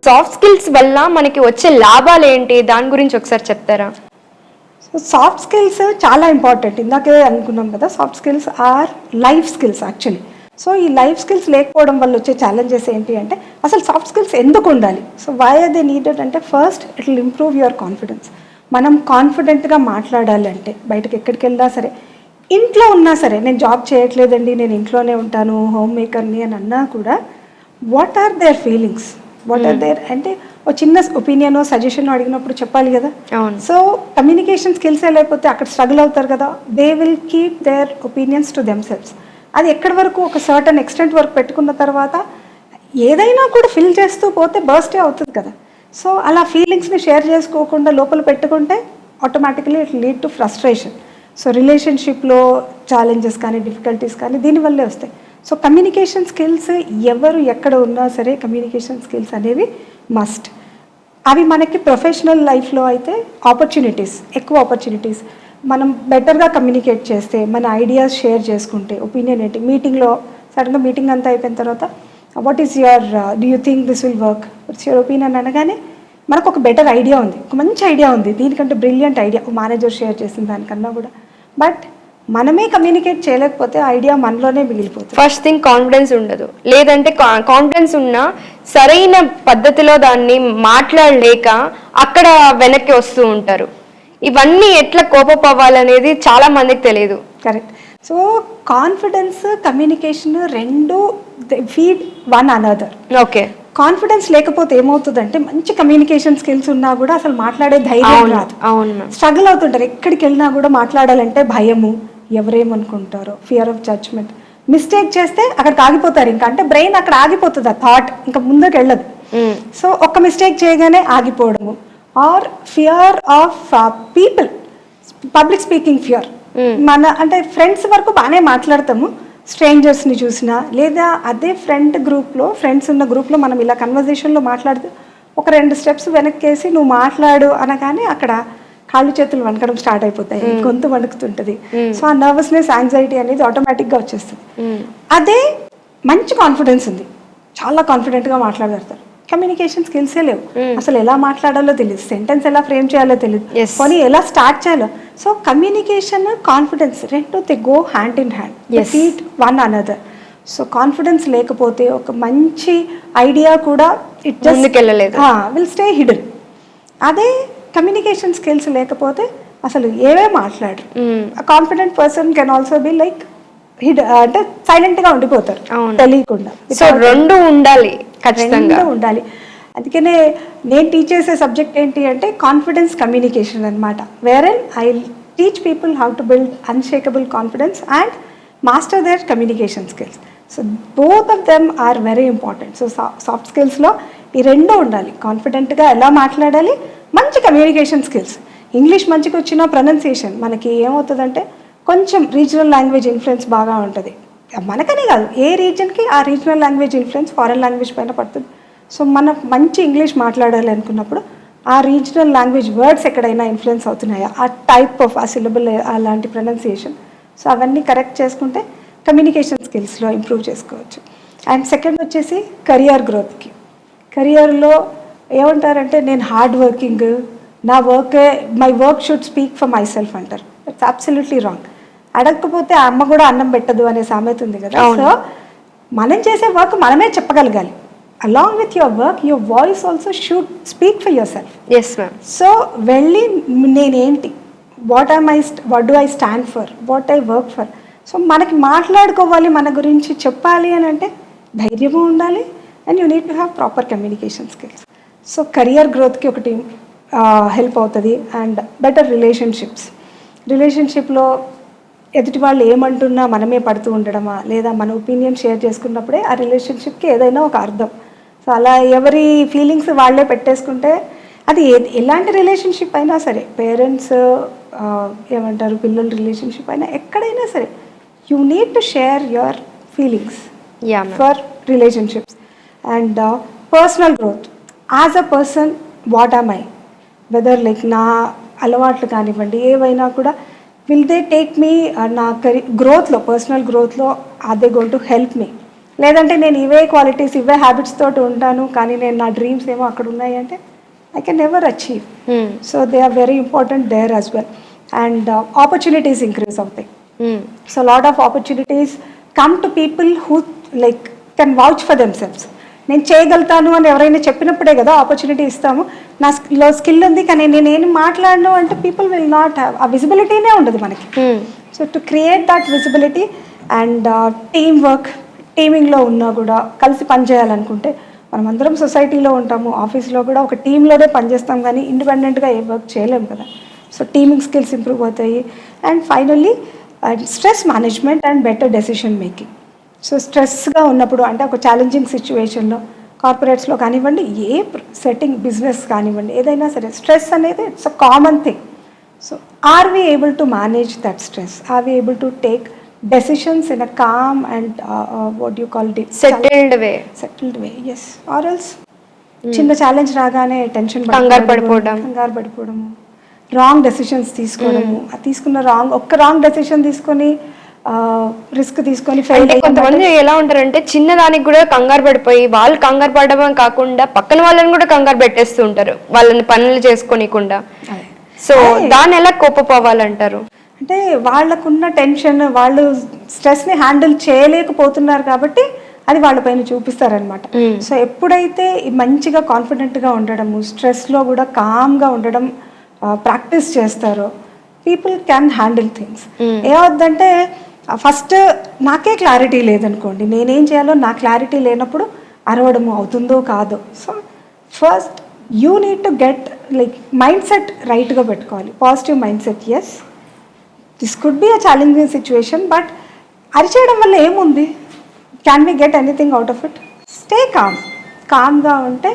Soft skills వల్ల మనకి వచ్చే లాభాలు ఏంటి, దాని గురించి ఒకసారి చెప్తారా? సో సాఫ్ట్ స్కిల్స్ చాలా ఇంపార్టెంట్. ఇందాకే అనుకున్నాం కదా, soft skills or life skills actually. So ఈ లైఫ్ స్కిల్స్ లేకపోవడం వల్ల వచ్చే ఛాలెంజెస్ ఏంటి అంటే, అసలు సాఫ్ట్ స్కిల్స్ ఎందుకు ఉండాలి? So why are they needed అంటే, first it will improve your confidence. మనం కాన్ఫిడెంట్గా మాట్లాడాలి అంటే, బయటకు ఎక్కడికి వెళ్ళినా సరే, ఇంట్లో ఉన్నా సరే, నేను జాబ్ చేయట్లేదండి, నేను ఇంట్లోనే ఉంటాను, హోమ్ మేకర్ని అని అన్నా కూడా, what are their feelings, what are their అంటే ఒక చిన్న ఒపీనియన్ సజెషన్ అడిగినప్పుడు చెప్పాలి కదా. సో కమ్యూనికేషన్ స్కిల్స్ లేకపోతే అక్కడ స్ట్రగుల్ అవుతారు కదా. They will keep there opinions to themselves. అది ఎక్కడి వరకు, ఒక సర్టన్ ఎక్స్టెంట్ వరకు పెట్టుకున్న తర్వాత ఏదైనా కూడా ఫిల్ చేస్తూ పోతే బర్స్టే అవుతుంది కదా. సో అలా ఫీలింగ్స్ని షేర్ చేసుకోకుండా లోపల పెట్టుకుంటే automatically it lead to frustration. So రిలేషన్షిప్లో ఛాలెంజెస్ కానీ డిఫికల్టీస్ కానీ దీనివల్లే వస్తాయి. సో కమ్యూనికేషన్ స్కిల్స్ ఎవరు ఎక్కడ ఉన్నా సరే కమ్యూనికేషన్ స్కిల్స్ అనేవి మస్ట్. అవి మనకి ప్రొఫెషనల్ లైఫ్లో అయితే ఎక్కువ ఆపర్చునిటీస్, మనం బెటర్గా కమ్యూనికేట్ చేస్తే, మన ఐడియాస్ షేర్ చేసుకుంటే, ఒపీనియన్ ఏంటి, మీటింగ్లో సడన్గా మీటింగ్ అంతా అయిపోయిన తర్వాత what is your do you think this will work, what's your opinion అనగానే మనకు ఒక బెటర్ ఐడియా ఉంది, ఒక మంచి ఐడియా ఉంది, దీనికంటే బ్రిలియంట్ ఐడియా మేనేజర్ షేర్ చేసిన దానికన్నా కూడా. బట్ మనమే కమ్యూనికేట్ చేయలేకపోతే ఐడియా మనలోనే మిగిలిపోతుంది. ఫస్ట్ థింగ్ కాన్ఫిడెన్స్ ఉండదు, లేదంటే కాన్ఫిడెన్స్ ఉన్నా సరైన పద్ధతిలో దాన్ని మాట్లాడలేక అక్కడ వెనక్కి వస్తూ ఉంటారు. ఇవన్నీ ఎట్లా కోపప్ అవ్వాలనేది చాలా మందికి తెలియదు. కరెక్ట్. సో కాన్ఫిడెన్స్, కమ్యూనికేషన్ రెండు feed one another. Okay. Confidence లేకపోతే ఏమవుతుందంటే, మంచి కమ్యూనికేషన్ స్కిల్స్ ఉన్నా కూడా అసలు మాట్లాడే ధైర్యం రాదు. స్ట్రగుల్ అవుతుంటారు. ఎక్కడికి వెళ్ళినా కూడా మాట్లాడాలంటే భయము, ఎవరేమనుకుంటారో, ఫియర్ ఆఫ్ జడ్జ్మెంట్. మిస్టేక్ చేస్తే అక్కడికి ఆగిపోతారు. ఇంకా అంటే బ్రెయిన్ అక్కడ ఆగిపోతుంది, ఆ థాట్ ఇంకా ముందుకు వెళ్ళదు. సో ఒక్క మిస్టేక్ చేయగానే ఆగిపోవడము, or fear of people, public speaking fear. మన అంటే ఫ్రెండ్స్ వరకు బాగానే మాట్లాడతాము, స్ట్రేంజర్స్ని చూసినా, లేదా అదే ఫ్రెండ్స్ ఉన్న గ్రూప్లో మనం ఇలా కన్వర్జేషన్లో మాట్లాడుతూ ఒక 2 స్టెప్స్ వెనక్కేసి నువ్వు మాట్లాడు అనగానే అక్కడ కాళ్ళు చేతులు వణకడం స్టార్ట్ అయిపోతాయి, గొంతు వణుకుతుంటుంది. సో ఆ నర్వస్నెస్, యాంగ్జైటీ అనేది ఆటోమేటిక్గా వచ్చేస్తుంది. అదే మంచి కాన్ఫిడెన్స్ ఉంది, చాలా కాన్ఫిడెంట్గా మాట్లాడతారు. కమ్యూనికేషన్ స్కిల్సే లేవు, అసలు ఎలా మాట్లాడాలో తెలియదు, సెంటెన్స్ ఎలా ఫ్రేమ్ చేయాలో తెలియదు, కొని ఎలా స్టార్ట్ చేయాలో. సో కమ్యూనికేషన్, కాన్ఫిడెన్స్ రెండు they go hand in hand, feed one another. So confidence లేకపోతే ఒక మంచి ఐడియా కూడా it just will stay hidden. అదే కమ్యూనికేషన్ స్కిల్స్ లేకపోతే అసలు ఏవే మాట్లాడరు. Confident person can also be like అంటే సైలెంట్ గా ఉండిపోతారు తెలియకుండా. సో రెండు ఉండాలి, ఖచ్చితంగా ఉండాలి. అందుకనే నేను టీచ్ చేసే సబ్జెక్ట్ ఏంటి అంటే కాన్ఫిడెన్స్ కమ్యూనికేషన్ అనమాట. When I teach people how to build unshakable confidence and master their communication skills. So both of them are very important. So soft స్కిల్స్లో ఈ రెండూ ఉండాలి. కాన్ఫిడెంట్గా ఎలా మాట్లాడాలి, మంచి కమ్యూనికేషన్ స్కిల్స్. ఇంగ్లీష్ మంచిగా వచ్చిన ప్రొనౌన్సియేషన్ మనకి ఏమవుతుందంటే కొంచెం రీజనల్ లాంగ్వేజ్ ఇన్ఫ్లుయెన్స్ బాగా ఉంటుంది. మనకనే కాదు, ఏ రీజన్కి ఆ regional language influence foreign language పైన పడుతుంది. సో మనం మంచి ఇంగ్లీష్ మాట్లాడాలి అనుకున్నప్పుడు ఆ రీజనల్ లాంగ్వేజ్ వర్డ్స్ ఎక్కడైనా ఇన్ఫ్లుయెన్స్ అవుతున్నాయా, ఆ టైప్ ఆఫ్ ఆ సిలబుల్, అలాంటి ప్రొనౌన్సియేషన్, సో అవన్నీ కరెక్ట్ చేసుకుంటే కమ్యూనికేషన్ స్కిల్స్లో ఇంప్రూవ్ చేసుకోవచ్చు. అండ్ సెకండ్ వచ్చేసి కెరియర్ గ్రోత్కి. కెరియర్లో ఏమంటారంటే నేను hard working, my work should speak for myself అంటారు. It's absolutely wrong. అడగకపోతే ఆ అమ్మ కూడా అన్నం పెట్టదు అనే సామెత ఉంది కదా. సో మనం చేసే వర్క్ మనమే చెప్పగలగాలి. Along with your work, your voice also should speak for yourself. Yes ma'am. So వెళ్ళి నేనేంటి, what do I stand for, what I work for. So మనకి మాట్లాడుకోవాలి, మన గురించి చెప్పాలి అని అంటే ధైర్యము ఉండాలి. And you need to have proper communication skills. So career గ్రోత్కి ఒకటి హెల్ప్ అవుతుంది. అండ్ బెటర్ రిలేషన్షిప్లో ఎదుటి వాళ్ళు ఏమంటున్నా మనమే పడుతూ ఉండడమా, లేదా మన ఒపీనియన్ షేర్ చేసుకున్నప్పుడే ఆ రిలేషన్షిప్కి ఏదైనా ఒక అర్థం. సో అలా ఎవరి ఫీలింగ్స్ వాళ్ళే పెట్టేసుకుంటే అది ఎలాంటి రిలేషన్షిప్ అయినా సరే, పేరెంట్స్ ఏమంటారు, పిల్లల రిలేషన్షిప్ అయినా ఎక్కడైనా సరే, you need to share your feelings for relationships. And personal growth, as a person what am I, whether like నా అలవాట్లు కానివ్వండి ఏవైనా కూడా, విల్ దే టేక్ మీ నా గ్రోత్లో, పర్సనల్ గ్రోత్లో or they going to help me. లేదంటే నేను ఇవే క్వాలిటీస్ ఇవే హ్యాబిట్స్ తోటి ఉంటాను కానీ నేను నా డ్రీమ్స్ ఏమో అక్కడ ఉన్నాయి అంటే I can never achieve. So they are very important there as well. And opportunities increase అవుతాయి. So lot of opportunities come to people who like can vouch for themselves. నేను చేయగలుగుతాను అని ఎవరైనా చెప్పినప్పుడే కదా ఆపర్చునిటీ ఇస్తాము. నా స్కిల్ ఉంది కానీ నేను మాట్లాడను అంటే పీపుల్ విల్ నాట్ హ్యావ్ ఆ విజిబిలిటీనే ఉండదు మనకి. So to create that visibility and team work, టీమింగ్లో ఉన్నా కూడా కలిసి పనిచేయాలనుకుంటే మనం అందరం సొసైటీలో ఉంటాము, ఆఫీస్లో కూడా ఒక టీంలోనే పనిచేస్తాం కానీ ఇండిపెండెంట్గా ఏ వర్క్ చేయలేము కదా. సో టీమింగ్ స్కిల్స్ ఇంప్రూవ్ అవుతాయి. And finally stress management and better decision making. So స్ట్రెస్గా ఉన్నప్పుడు అంటే ఒక ఛాలెంజింగ్ సిచ్యువేషన్లో కార్పొరేట్స్లో కానివ్వండి, ఏ సెట్టింగ్ బిజినెస్ కానివ్వండి, ఏదైనా సరే స్ట్రెస్ అనేది it's a common thing. So are we able to manage that stress? Are we able to take decisions in a calm and what you call it settled way? Yes. Or else చిన్న challenge రాగానే tension కంగారు పడిపోవడము, wrong decisions తీసుకోవడము, తీసుకున్న wrong decision తీసుకొని risk తీసుకొని fail. కొంతమంది ఎలా ఉంటారంటే చిన్న దానికి కూడా కంగారు పడిపోయి వాళ్ళు కంగారు పడడం కాకుండా పక్కన వాళ్ళని కూడా కంగారు పెట్టేస్తూ ఉంటారు వాళ్ళని పనులు చేసుకోనికుండా. సో దాన్ని ఎలా కోపపోవాలంటారు? అంటే వాళ్ళకున్న టెన్షన్, వాళ్ళు స్ట్రెస్ని హ్యాండిల్ చేయలేకపోతున్నారు కాబట్టి అది వాళ్ళపైన చూపిస్తారనమాట. సో ఎప్పుడైతే మంచిగా కాన్ఫిడెంట్గా ఉండడము, స్ట్రెస్లో కూడా కామ్గా ఉండడం ప్రాక్టీస్ చేస్తారో పీపుల్ క్యాన్ హ్యాండిల్ థింగ్స్. ఏమవుద్దంటే ఫస్ట్ నాకే క్లారిటీ లేదనుకోండి, నేనేం చేయాలో నా క్లారిటీ లేనప్పుడు అరవడము అవుతుందో కాదో. So first you need to get like mindset రైట్గా పెట్టుకోవాలి, positive mindset. Yes, this could be a challenging situation, but అరిచేయడం వల్ల ఏముంది? Can we get anything out of it? Stay కామ్గా ఉంటే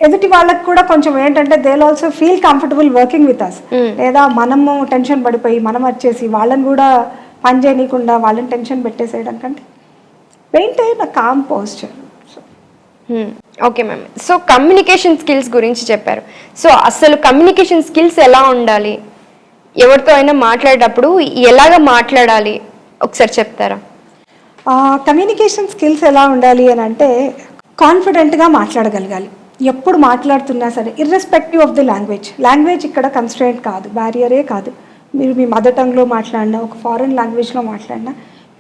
ఎదుటి వాళ్ళకి కూడా కొంచెం ఏంటంటే they will also feel comfortable working with us. లేదా మనము టెన్షన్ పడిపోయి మనం వచ్చేసి వాళ్ళని కూడా పని చేయనీయకుండా వాళ్ళని టెన్షన్ పెట్టేసేయడం కంటే maintain a calm posture. Okay ma'am. So communication skills గురించి చెప్పారు. సో అసలు కమ్యూనికేషన్ స్కిల్స్ ఎలా ఉండాలి, ఎవరితో అయినా మాట్లాడేటప్పుడు ఎలాగ మాట్లాడాలి ఒకసారి చెప్తారా? కమ్యూనికేషన్ స్కిల్స్ ఎలా ఉండాలి అని అంటే కాన్ఫిడెంట్గా మాట్లాడగలగాలి. ఎప్పుడు మాట్లాడుతున్నా సరే ఇర్రెస్పెక్టివ్ ఆఫ్ ది లాంగ్వేజ్ ఇక్కడ కన్స్ట్రెయింట్ కాదు, బ్యారియరే కాదు. మీరు మీ మదర్ టంగ్లో మాట్లాడినా, ఒక ఫారెన్ లాంగ్వేజ్లో మాట్లాడినా,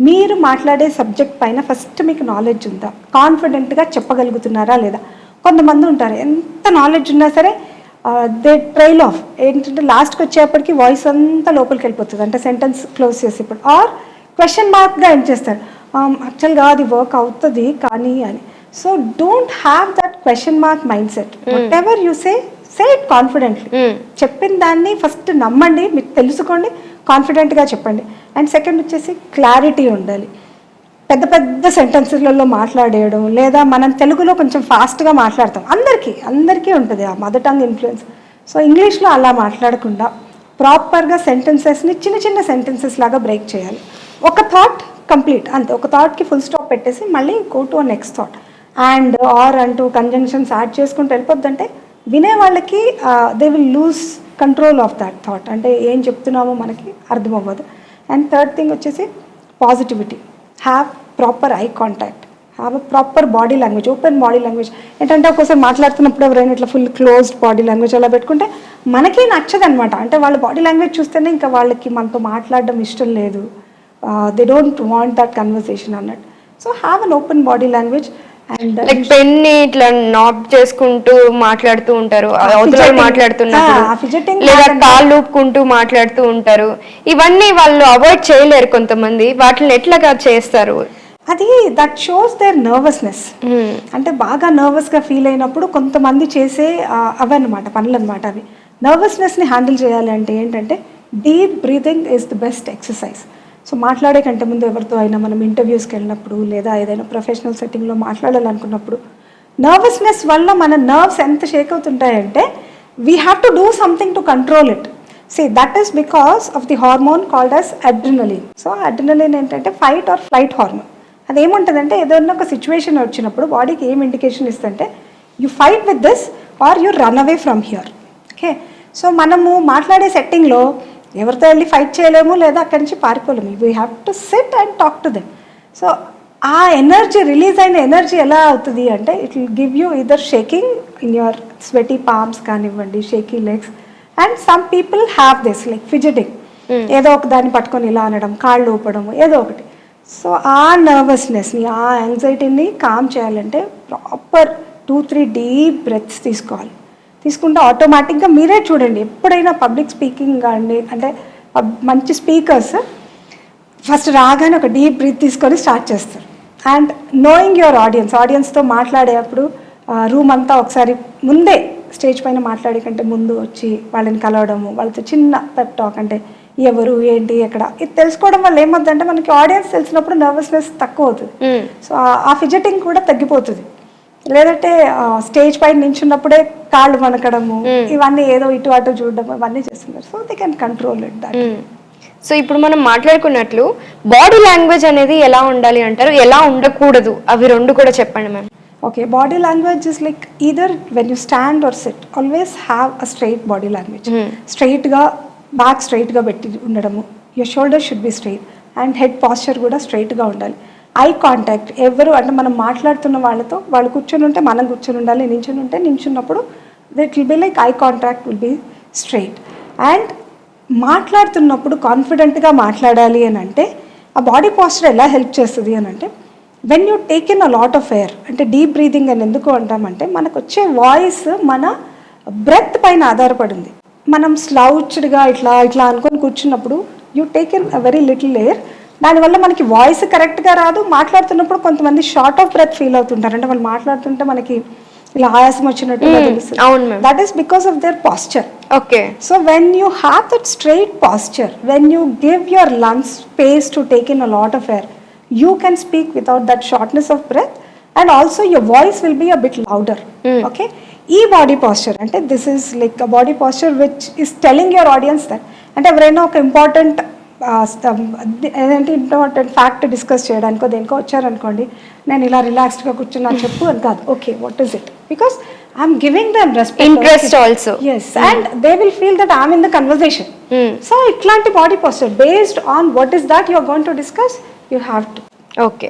మీరు మాట్లాడే సబ్జెక్ట్ పైన ఫస్ట్ మీకు నాలెడ్జ్ ఉందా, కాన్ఫిడెంట్గా చెప్పగలుగుతున్నారా లేదా? కొంతమంది ఉంటారు ఎంత నాలెడ్జ్ ఉన్నా సరే దే ట్రైల్ ఆఫ్, ఏంటంటే లాస్ట్కి వచ్చేప్పటికి వాయిస్ అంతా లోపలికి వెళ్ళిపోతుంది, అంటే సెంటెన్స్ క్లోజ్ చేసేప్పుడు ఆర్ క్వశ్చన్ మార్క్గా ఎండ్ చేస్తారు. యాక్చువల్గా అది వర్క్ అవుతుంది కానీ అని. So don't have that question mark mind set. What ever you say it confidently. చెప్పిన దాన్ని ఫస్ట్ నమ్మండి, మీకు తెలుసుకోండి, కాన్ఫిడెంట్గా చెప్పండి. అండ్ సెకండ్ వచ్చేసి క్లారిటీ ఉండాలి. పెద్ద పెద్ద సెంటెన్సెస్లలో మాట్లాడేయడం, లేదా మనం తెలుగులో కొంచెం ఫాస్ట్గా మాట్లాడతాం, అందరికీ ఉంటుంది ఆ మదర్ టంగ్ ఇన్ఫ్లుయెన్స్. సో ఇంగ్లీష్లో అలా మాట్లాడకుండా ప్రాపర్గా సెంటెన్సెస్ని చిన్న చిన్న సెంటెన్సెస్ లాగా బ్రేక్ చేయాలి. ఒక థాట్ కంప్లీట్ అంతే, ఒక థాట్కి ఫుల్ స్టాప్ పెట్టేసి మళ్ళీ go to next thought. And or అంటూ కంజంక్షన్స్ యాడ్ చేసుకుంటూ వెళ్ళిపోద్దంటే వినే వాళ్ళకి they will lose control of that thought, అంటే ఏం చెప్తున్నామో మనకి అర్థం అవ్వదు. అండ్ థర్డ్ థింగ్ వచ్చేసి positivity. Have proper eye contact, have a proper body language, open body language. ఏంటంటే ఒక్కోసారి మాట్లాడుతున్నప్పుడు ఎవరైనా ఇట్లా ఫుల్ క్లోజ్డ్ బాడీ లాంగ్వేజ్ అలా పెట్టుకుంటే మనకి నచ్చదు అనమాట. అంటే వాళ్ళ బాడీ లాంగ్వేజ్ చూస్తేనే ఇంకా వాళ్ళకి మనతో మాట్లాడడం ఇష్టం లేదు, they don't want that conversation అన్నట్టు. So have an open body language. And like పెన్ని ఇట్లా నాట్ చేసుకుంటూ మాట్లాడుతూ ఉంటారు, అవతల మాట్లాడుతున్నప్పుడు, లేదా కాళ్ళు ఊపుకుంటూ మాట్లాడుతూ ఉంటారు. ఇవన్నీ వాళ్ళు అవాయిడ్ చేయలేరు కొంతమంది, వాటిని ఎట్లాగా చేస్తారు? అది దట్ షోస్ దేర్ నర్వస్నెస్. అంటే బాగా నర్వస్గా ఫీల్ అయినప్పుడు కొంతమంది చేసే అవన్నమాట పనులు అనమాట. అవి నర్వస్నెస్ని హ్యాండిల్ చేయాలి అంటే ఏంటంటే deep breathing is the best exercise. So మాట్లాడే కంటే ముందు ఎవరితో అయినా మనం ఇంటర్వ్యూస్కి వెళ్ళినప్పుడు, లేదా ఏదైనా ప్రొఫెషనల్ సెట్టింగ్లో మాట్లాడాలనుకున్నప్పుడు నర్వస్నెస్ వల్ల మన నర్వ్స్ ఎంత షేక్ అవుతుంటాయంటే we have to do something to control it. See, that is because of the hormone called as adrenaline. So adrenaline ఏంటంటే ఫైట్ ఆర్ ఫ్లైట్ హార్మోన్. అది ఏముంటుందంటే ఏదైనా ఒక సిచ్యువేషన్ వచ్చినప్పుడు బాడీకి ఏం ఇండికేషన్ ఇస్తుంటే you fight with this or you run away from here. Okay, so మనము మాట్లాడే సెట్టింగ్లో ఎవరితో వెళ్ళి ఫైట్ చేయలేము, లేదా అక్కడి నుంచి పారిపోలేము. We have to sit and talk to them. So ఆ ఎనర్జీ రిలీజ్ అయిన ఎనర్జీ ఎలా అవుతుంది అంటే it will give you either shaking in your sweaty palms కానివ్వండి, shaky legs, and some people have this like fidgeting, ఏదో ఒక దాన్ని పట్టుకొని ఇలా అనడం, కాళ్ళు ఊపడం, ఏదో ఒకటి. సో ఆ నర్వస్నెస్ని, ఆ యాంగ్జైటీని కామ్ చేయాలంటే ప్రాపర్ 2-3 డీప్ బ్రెత్స్ తీసుకోవాలి. తీసుకుంటే ఆటోమేటిక్గా మీరే చూడండి, ఎప్పుడైనా పబ్లిక్ స్పీకింగ్ కానీ అంటే మంచి స్పీకర్స్ ఫస్ట్ రాగానే ఒక డీప్ బ్రీత్ తీసుకొని స్టార్ట్ చేస్తారు. అండ్ నోయింగ్ యువర్ ఆడియన్స్తో మాట్లాడేటప్పుడు రూమ్ అంతా ఒకసారి ముందే స్టేజ్ పైన మాట్లాడే కంటే ముందు వచ్చి వాళ్ళని కలవడము, వాళ్ళతో చిన్న పెప్ టాక్, అంటే ఎవరు ఏంటి ఎక్కడ ఇది తెలుసుకోవడం వల్ల ఏమవుతుందంటే మనకి ఆడియన్స్ తెలిసినప్పుడు నర్వస్నెస్ తక్కువ అవుతుంది. సో ఆ ఫిజెటింగ్ కూడా తగ్గిపోతుంది. లేదంటే స్టేజ్ పైన నించున్నప్పుడే కాళ్ళు వనకడము, ఇవన్నీ ఏదో ఇటు అటు చూడడం, ఇవన్నీ చేస్తున్నారు. So they can control it that. So ఇప్పుడు మనం మాట్లాడుకున్నట్లు బాడీ లాంగ్వేజ్ అనేది ఎలా ఉండాలి అంటారు, ఎలా ఉండకూడదు, అవి రెండు కూడా చెప్పండి ma'am. Okay, body language is like either when you stand or sit always have a straight body language. స్ట్రైట్గా బ్యాక్ స్ట్రైట్గా పెట్టి ఉండడము, your shoulder should be straight, and head posture కూడా స్ట్రైట్గా ఉండాలి. ఐ కాంటాక్ట్, ఎవరు అంటే మనం మాట్లాడుతున్న వాళ్ళతో వాళ్ళు కూర్చొని ఉంటే మనం కూర్చొని ఉండాలి, నించుని ఉంటే నించున్నప్పుడు it will be like eye contact will be straight. And మాట్లాడుతున్నప్పుడు కాన్ఫిడెంట్గా మాట్లాడాలి అని అంటే ఆ బాడీ పాస్చర్ ఎలా హెల్ప్ చేస్తుంది అని అంటే when you take in a lot of air, అంటే డీప్ బ్రీదింగ్ అని ఎందుకు అంటామంటే మనకు వచ్చే వాయిస్ మన బ్రెత్ పైన ఆధారపడింది. మనం స్లౌచ్డ్గా ఇట్లా ఇట్లా అనుకొని కూర్చున్నప్పుడు you take in a very little air, దానివల్ల మనకి వాయిస్ కరెక్ట్గా రాదు. మాట్లాడుతున్నప్పుడు కొంతమంది షార్ట్ ఆఫ్ బ్రెత్ ఫీల్ అవుతుంటారు, అంటే వాళ్ళు మాట్లాడుతుంటే మనకి ఇలా ఆయాసం వచ్చినట్టుగా తెలుస్తుంది. That is because of their posture. Okay, so when you have that straight posture, when you give your lungs space to take in a lot of air, you can speak without that shortness of breath, and also your voice will be a bit louder. Okay, body posture ante this is like a body posture which is telling your audience that ante evaraina oka important important fact discuss చేయడానికో దేనికో వచ్చారనుకోండి, నేను ఇలా రిలాక్స్డ్గా కూర్చున్నా చెప్పు అని కాదు. Okay, what is it, because I'm giving them respect, interest also. yes, and they will feel that I'm in the conversation. So ఇట్లాంటి body posture based on what is that you are going to discuss, you have to. Okay,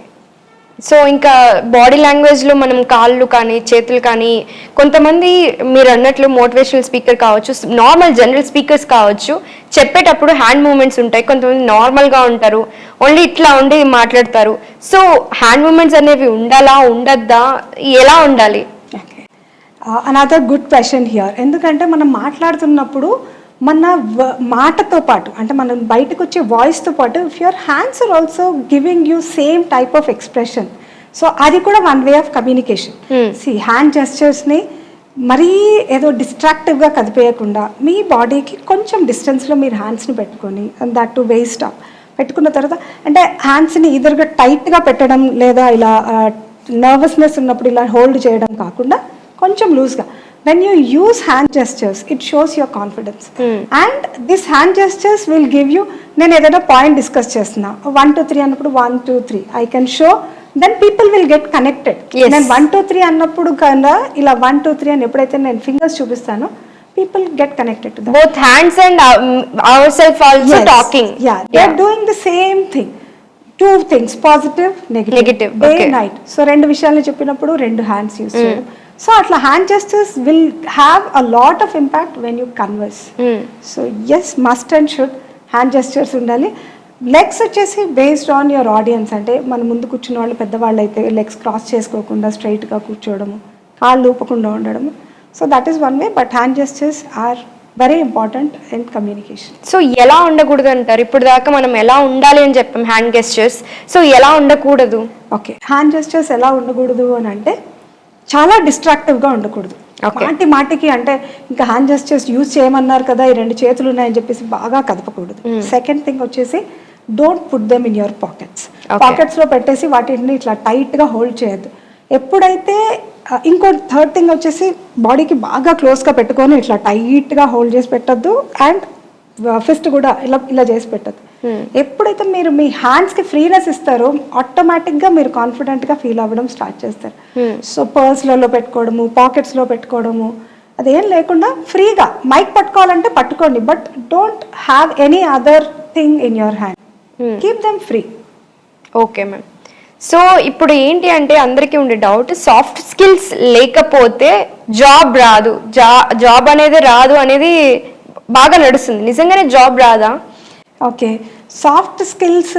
so ఇంకా body లాంగ్వేజ్లో మనం కాళ్ళు కానీ చేతులు కానీ, కొంతమంది మీరు అన్నట్లు మోటివేషనల్ స్పీకర్ కావచ్చు, నార్మల్ జనరల్ స్పీకర్స్ కావచ్చు, చెప్పేటప్పుడు హ్యాండ్ మూమెంట్స్ ఉంటాయి. కొంతమంది నార్మల్గా ఉంటారు, ఓన్లీ ఇట్లా ఉండి మాట్లాడతారు. సో హ్యాండ్ మూమెంట్స్ అనేవి ఉండాలా, ఉండద్దా, ఎలా ఉండాలి? Another good question here. ఎందుకంటే మనం మాట్లాడుతున్నప్పుడు మన మాటతో పాటు, అంటే మనం బయటకు వచ్చే వాయిస్తో పాటు, if your hands are also giving you same type of expression, so అది కూడా one way of communication. Hand జెస్చర్స్ని మరీ ఏదో డిస్ట్రాక్టివ్గా కదిపేయకుండా మీ బాడీకి కొంచెం డిస్టెన్స్లో మీరు హ్యాండ్స్ని పెట్టుకొని, దట్ టు వేస్ట్ ఆఫ్ పెట్టుకున్న తర్వాత, అంటే హ్యాండ్స్ని ఈదర్గా టైట్గా పెట్టడం లేదా ఇలా నర్వస్నెస్ ఉన్నప్పుడు ఇలా హోల్డ్ చేయడం కాకుండా కొంచెం లూజ్గా. When you use hand gestures, it shows your confidence. And this hand gestures will give you, నేను ఏదైనా పాయింట్ డిస్కస్ చేస్తున్నా 1 2 3 అన్నప్పుడు 1 2 3 I can show, then people will get connected. నేను 1 2 3 అన్నప్పుడు కన్నా ఇలా 1 2 3 అని ఎప్పుడైతే నేను fingers చూపిస్తానో people get connected to that. Both hands and ourselves also talking. Yeah, they are doing the same thing. Two things, positive, negative. Day okay. night. So రెండు విషయాలు చెప్పినప్పుడు రెండు హ్యాండ్స్ యూస్ చేయడం. సో అట్లా hand gestures will have a lot of impact when you converse. So yes, must and should hand gestures ఉండాలి. Legs వచ్చేసి based on your audience, అంటే మన ముందు కూర్చున్న వాళ్ళు పెద్దవాళ్ళు అయితే లెగ్స్ క్రాస్ చేసుకోకుండా స్ట్రైట్గా కూర్చోవడము, కాళ్ళు ఊపకుండా ఉండడము. So that is one way, but hand gestures are very important in communication. So ఎలా ఉండకూడదు అంటారు? ఇప్పుడు దాకా మనం ఎలా ఉండాలి అని చెప్పాం హ్యాండ్ గెస్చర్స్, సో ఎలా ఉండకూడదు? ఓకే, హ్యాండ్ జెస్చర్స్ ఎలా ఉండకూడదు అని అంటే చాలా డిస్ట్రాక్టివ్గా ఉండకూడదు. మాటికి అంటే ఇంకా హ్యాండ్ జెస్చర్స్ యూజ్ చేయమన్నారు కదా, ఈ రెండు చేతులు ఉన్నాయని చెప్పేసి బాగా కదపకూడదు. సెకండ్ థింగ్ వచ్చేసి don't put them in your పాకెట్స్లో పెట్టేసి వాటిని ఇట్లా టైట్గా హోల్డ్ చేయొద్దు. ఎప్పుడైతే ఇంకో థర్డ్ థింగ్ వచ్చేసి బాడీకి బాగా క్లోజ్గా పెట్టుకొని ఇట్లా టైట్గా హోల్డ్ చేసి పెట్టద్దు, అండ్ ఫిస్ట్ కూడా ఇలా చేసి పెట్టద్దు. ఎప్పుడైతే మీరు మీ హ్యాండ్స్కి ఫ్రీనెస్ ఇస్తారో ఆటోమేటిక్గా మీరు కాన్ఫిడెంట్గా ఫీల్ అవ్వడం స్టార్ట్ చేస్తారు. సో పర్స్లలో పెట్టుకోవడము, పాకెట్స్లో పెట్టుకోవడము, అదేం లేకుండా ఫ్రీగా మైక్ పట్టుకోవాలంటే పట్టుకోండి, but don't have any other thing in your hand. Keep them free. Okay ma'am. So ఇప్పుడు ఏంటి అంటే అందరికీ ఉండే డౌట్, సాఫ్ట్ స్కిల్స్ లేకపోతే జాబ్ రాదు, జాబ్ అనేది రాదు అనేది బాగా నడుస్తుంది. నిజంగానే జాబ్ రాదా? ఓకే, సాఫ్ట్ స్కిల్స్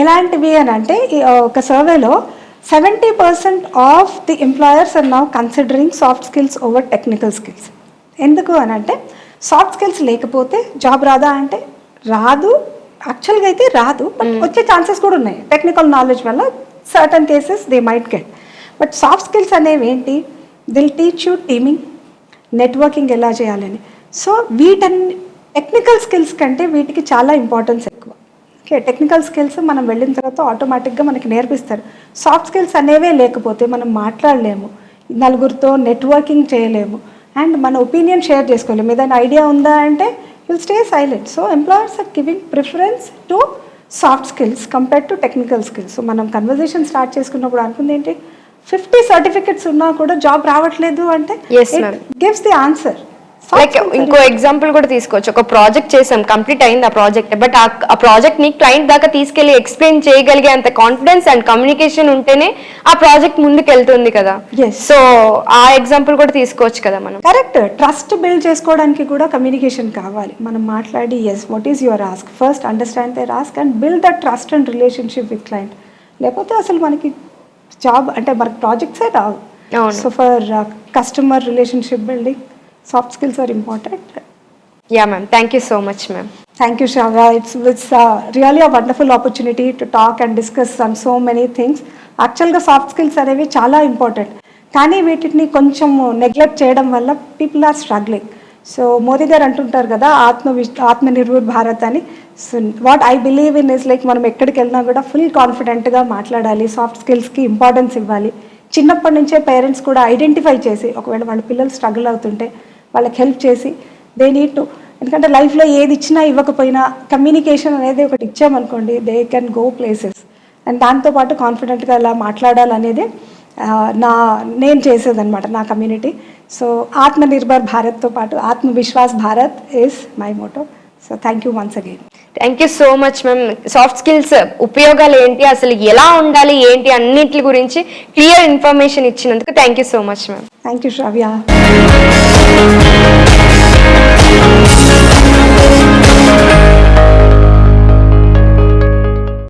ఎలాంటివి అని అంటే ఒక సర్వేలో 70% of the employers are now considering soft skills over technical skills. ఎందుకు అని అంటే సాఫ్ట్ స్కిల్స్ లేకపోతే జాబ్ రాదా అంటే రాదు, యాక్చువల్గా అయితే రాదు, బట్ వచ్చే ఛాన్సెస్ కూడా ఉన్నాయి. టెక్నికల్ నాలెడ్జ్ వల్ల certain cases they might get. But soft skills అనేవి ఏంటి, they'll teach you teaming, networking ఎలా చేయాలని. సో వీటన్ని టెక్నికల్ స్కిల్స్ కంటే వీటికి చాలా ఇంపార్టెన్స్ ఎక్కువ. ఓకే, టెక్నికల్ స్కిల్స్ మనం వెళ్ళిన తర్వాత ఆటోమేటిక్గా మనకి నేర్పిస్తారు. సాఫ్ట్ స్కిల్స్ అనేవే లేకపోతే మనం మాట్లాడలేము, నలుగురితో నెట్వర్కింగ్ చేయలేము, అండ్ మన ఒపీనియన్ షేర్ చేసుకోలేము. ఏదైనా ఐడియా ఉందా అంటే will stay silent. So employers are giving preference to soft skills compare to technical skills. So మనం కన్వర్జేషన్ స్టార్ట్ చేసుకున్నప్పుడు అనుకుంది ఏంటి, 50 సర్టిఫికెట్స్ ఉన్నా కూడా జాబ్ రావట్లేదు అంటే గివ్స్ ది ఆన్సర్. లైక్ ఇంకో ఎగ్జాంపుల్ కూడా తీసుకోవచ్చు. ఒక ప్రాజెక్ట్ చేసాం, కంప్లీట్ అయింది ఆ ప్రాజెక్ట్, బట్ ఆ ప్రాజెక్ట్ ని క్లయింట్ దాకా తీసుకెళ్లి ఎక్స్ప్లెయిన్ చేయగలిగే అంత కాన్ఫిడెన్స్ అండ్ కమ్యూనికేషన్ ఉంటేనే ఆ ప్రాజెక్ట్ ముందుకు వెళ్తుంది కదా. సో ఆ ఎగ్జాంపుల్ కూడా తీసుకోవచ్చు కదా మనం. కరెక్ట్, ట్రస్ట్ బిల్డ్ చేసుకోవడానికి కూడా కమ్యూనికేషన్ కావాలి. మనం మాట్లాడి yes what is your ask, first understand their ask and build the trust and relationship with client. లేకపోతే అసలు మనకి జాబ్ అంటే మనకి ప్రాజెక్ట్సే రావు. So for customer relationship building soft skills are important. Yeah ma'am, thank you so much ma'am. Thank you Shravya, it's really a wonderful opportunity to talk and discuss on so many things. Actually soft skills అనేవి చాలా important, కానీ వీటిని కొంచెం neglect చేయడం వల్ల people are struggling. So Modi garu అంటుంటారు కదా ఆత్మనిర్భర్ భారత్ అని. So what I believe in is like మనం ఎక్కడికి వెళ్ళినా కూడా ఫుల్ కాన్ఫిడెంట్గా మాట్లాడాలి, సాఫ్ట్ స్కిల్స్కి ఇంపార్టెన్స్ ఇవ్వాలి. చిన్నప్పటి నుంచే పేరెంట్స్ కూడా ఐడెంటిఫై చేసి ఒకవేళ వాళ్ళ పిల్లలు స్ట్రగుల్ అవుతుంటే వాళ్ళకి హెల్ప్ చేసి దే నీడ్ టు, ఎందుకంటే లైఫ్లో ఏది ఇచ్చినా ఇవ్వకపోయినా కమ్యూనికేషన్ అనేది ఒకటి ఇచ్చామనుకోండి, they can go places. And దాంతోపాటు కాన్ఫిడెంట్గా ఎలా మాట్లాడాలనేది నేను చేసేదన్నమాట నా కమ్యూనిటీ. సో ఆత్మనిర్భర్ భారత్తో పాటు Atmavishwas Bharat is my motto. So thank you once again. Thank you so much ma'am. Soft skills ఉపయోగాలు ఏంటి, అసలు ఎలా ఉండాలి ఏంటి, అన్నింటి గురించి క్లియర్ ఇన్ఫర్మేషన్ ఇచ్చినందుకు thank you so much ma'am. Thank you Sravya.